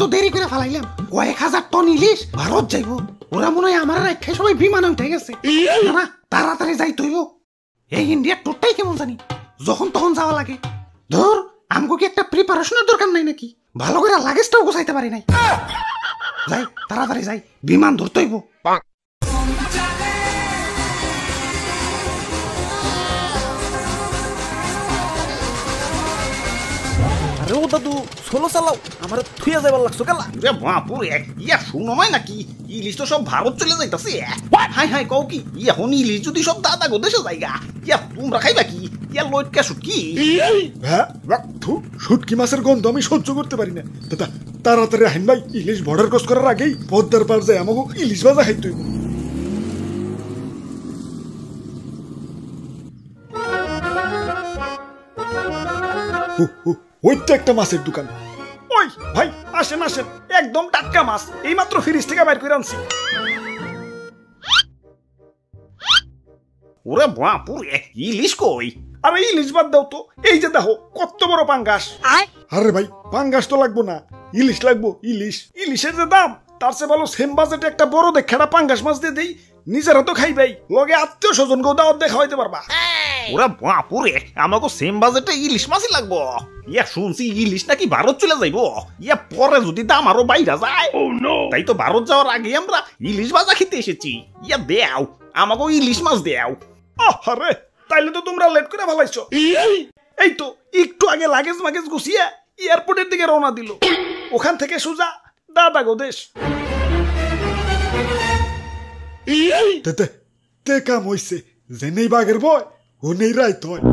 তো দেরি করে ফেলাইলাম, কয়েক হাজার টন ইলিশ ভারত যাইব। ওরা মনে হয় আমার রাখে সবাই বিমানে উঠে গেছে। না তাড়াতাড়ি যাই তৈব। এই ইন্ডিয়ার টোটটাই কেমন জানি, যখন তখন যাওয়া লাগে। ধর আমগো কি একটা প্রিপারেশনের দরকার নাই নাকি? ভালো করে লাগেজটাও গোছাইতে পারি নাই। যাই তাড়াতাড়ি যাই, বিমান ধরতে হইব। আরে ও দাদু সোলো চালাও, আমার থুইয়া যাবার লাগছো কেলা? রে বাপুরে, ইয়া শুনো নয় নাকি ইলিশ তো সব ভারত চলে যাইতাছে। হাই হাই কও কি এখন ইলিশ যদি সব দাদা গো দেশে যাইগা, ইয়া তোমরা খাইবা কি? ইয়া লইটকা শুটকি। হ্যাঁ শুটকি মাছের গন্ধ আমি সহ্য করতে পারি না। দাদা তাড়াতাড়ি আইন ভাই, ইলিশ বর্ডার ক্রস করার আগেই পদ্মার পার যায় আমাকে ইলিশ ভাজা খাইতে হইব। ওই তো একটা মাছের দোকান। ওই ভাই আসেন আসেন, একদম টাটকা মাছ, এই মাত্র ফ্রিজ থেকে বাইর করে আনছি। ওরে বাপুরে, ইলিশ কই? আরে ইলিশ বাদ দাও তো, এই যে দেখো কত বড় পাঙ্গাস। আরে ভাই পাঙ্গাস তো লাগবো না, ইলিশ লাগবো। ইলিশ ইলিশের যে দাম, তার চেয়ে ভালো সেম বাজেটে একটা বড় দেখে পাঙ্গাস মাছ দিয়ে দেই, নিজেরা তো খাইবাই, লগে আত্মীয় স্বজন কেউ দাওয়াত দেখা হইতে পারবা। ওরে বাপুরে, আমাকে সেম বাজেটে ইলিশ মাছই লাগবো। ইয়া শুনছি ইলিশ নাকি ভারত চলে যাইব। ইয়া পরে যদি দাম আরো বাইরা যায়, তাই তো ভারত যাওয়ার আগে আমরা ইলিশ ভাজা খেতে এসেছি। ইয়া দেও আমাকে ইলিশ মাছ দেও। আরে তাইলে তো তোমরা লেট করে ফেলাইছো। এই তো একটু আগে লাগেজ মাগেজ গুছিয়ে এয়ারপোর্টের দিকে রওনা দিল, ওখান থেকে সোজা দাদা গো দেশ। তে কাম হইছে, যে নেই বাঘের বয় ও নেই রাইত হয়।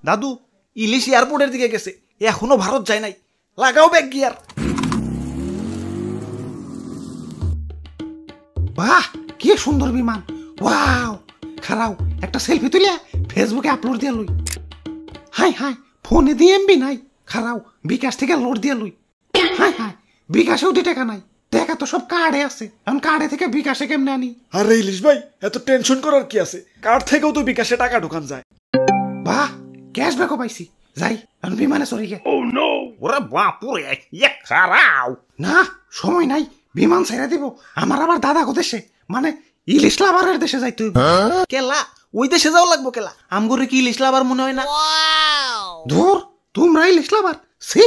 দাদু ইলিশ এয়ারপোর্টের দিকে গেছে, এখনো ভারত যায় নাই, লাগাও ব্যাগ গিয়ার। বাহ কি সুন্দর বিমান, ওয়াও। খারাও একটা সেলফি তুলে ফেসবুকে আপলোড দিয়ে লই। হাই হাই ফোনে দিয়ে এমবি নাই, খারাও বিকাশ থেকে লোড দিয়ে লই। হাই হাই বিকাশেও দি টাকা নাই, টাকা তো সব কার্ডে আছে, এখন কার্ডে থেকে বিকাশে কেমনে আনি? আরে ইলিশ ভাই এত টেনশন করার কি আছে, কার্ড থেকেও তো বিকাশে টাকা ঢোকান যায়। বাহ ক্যাশব্যাকও পাইছি, যাই এখন বিমানে চড়ি গে। ওরে বাপুরে, ইয়া খারাও। না সময় নাই, বিমান ছেড়ে দিব। আমার আবার দাদা গো দেশে, মানে ইলিশ লাভারের দেশে যাইতে হইব। কেলা ওই দেশে যাওয়া লাগবো কেলা? আমগরে কি ইলিশ লাভার মনে হয় না? ধুর তোমরা ইলিশ লাভার, সি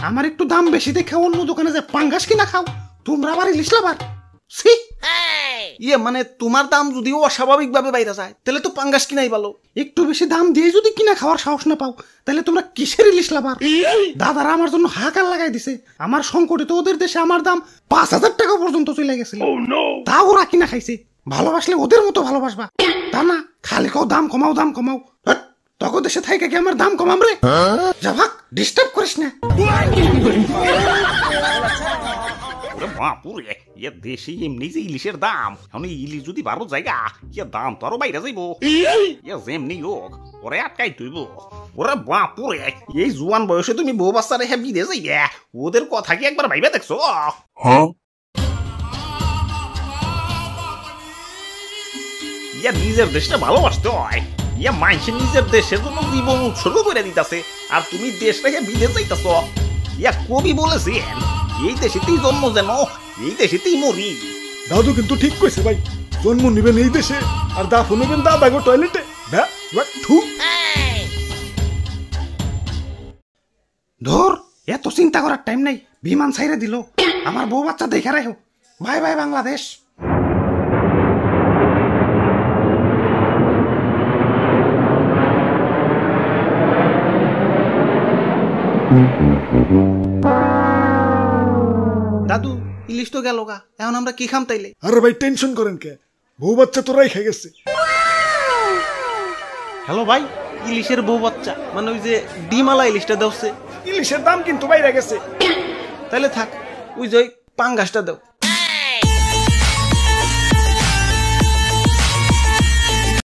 আমার একটু দাম বেশি দেখে অন্য দোকানে যে পাঙ্গাস কিনা খাও, তোমরা আবার ইলিশ লাভার, সি। ইয়ে মানে তোমার দাম যদি অস্বাভাবিক ভাবে বাইরে যায়, তাহলে তো পাঙ্গাস কিনাই ভালো। একটু বেশি দাম দিয়ে যদি কিনা খাওয়ার সাহস না পাও, তাহলে তোমরা কিসের ইলিশ লাভার? দাদারা আমার জন্য হাহাকার লাগাই দিছে। আমার সংকটে তো ওদের দেশে আমার দাম 5,000 টাকা পর্যন্ত চলে গেছিল, তা ওরা কিনা খাইছে। ভালোবাসলে ওদের মতো ভালোবাসবা, তা না খালি কাও দাম কমাও দাম কমাও। তখন দেশে থাইকা কি আমার দাম কমাম রে? যা ভাগ, ডিস্টার্ব করিস না। ওরে বাপুরে, ইয়া দেশে এমনি যে ইলিশের দাম, এখন ইলিশ যদি ভারত জায়গা, ইয়া দাম তো আরো বাইরে যাইব। ইয়া যেমনি হোক ওরে আটকাই তুইব। ওরে বাপুরে, এই জোয়ান বয়সে তুমি বউ বাচ্চা রেখে বিদেশ যাইবে, ওদের কথা কি একবার ভাইবা দেখছো? ইয়া নিজের দেশটা ভালোবাসতে হয়। ইয়া মাইসে নিজের দেশের জন্য জীবন উৎসর্গ করে দিতেছে, আর তুমি দেশ রেখে বিদেশ যাইতেছ। ইয়া কবি বলেছেন, এই দেশেতেই জন্ম যেন এই দেশেতেই মরি। দাদু কিন্তু ঠিক কইছে ভাই, জন্ম নিবেন এই দেশে আর দাফন নেবেন দাদা গো টয়লেটে। ধর এত চিন্তা করার টাইম নাই, বিমান ছাইরে দিল। আমার বউ বাচ্চা দেখে রাখো। Bye bye Bangladesh. দাদু ইলিশ তো গেল গা, এখন আমরা কি খাম তাইলে? আরে ভাই টেনশন করেন কে, বউ বাচ্চা তোরাই খেয়ে গেছে। হ্যালো ভাই, ইলিশের বউ বাচ্চা মানে ওই যে ডিমালা ইলিশটা দেওছে। ইলিশের দাম কিন্তু বাইরে গেছে। তাইলে থাক, ওই যে পাঙ্গাসটা দাও।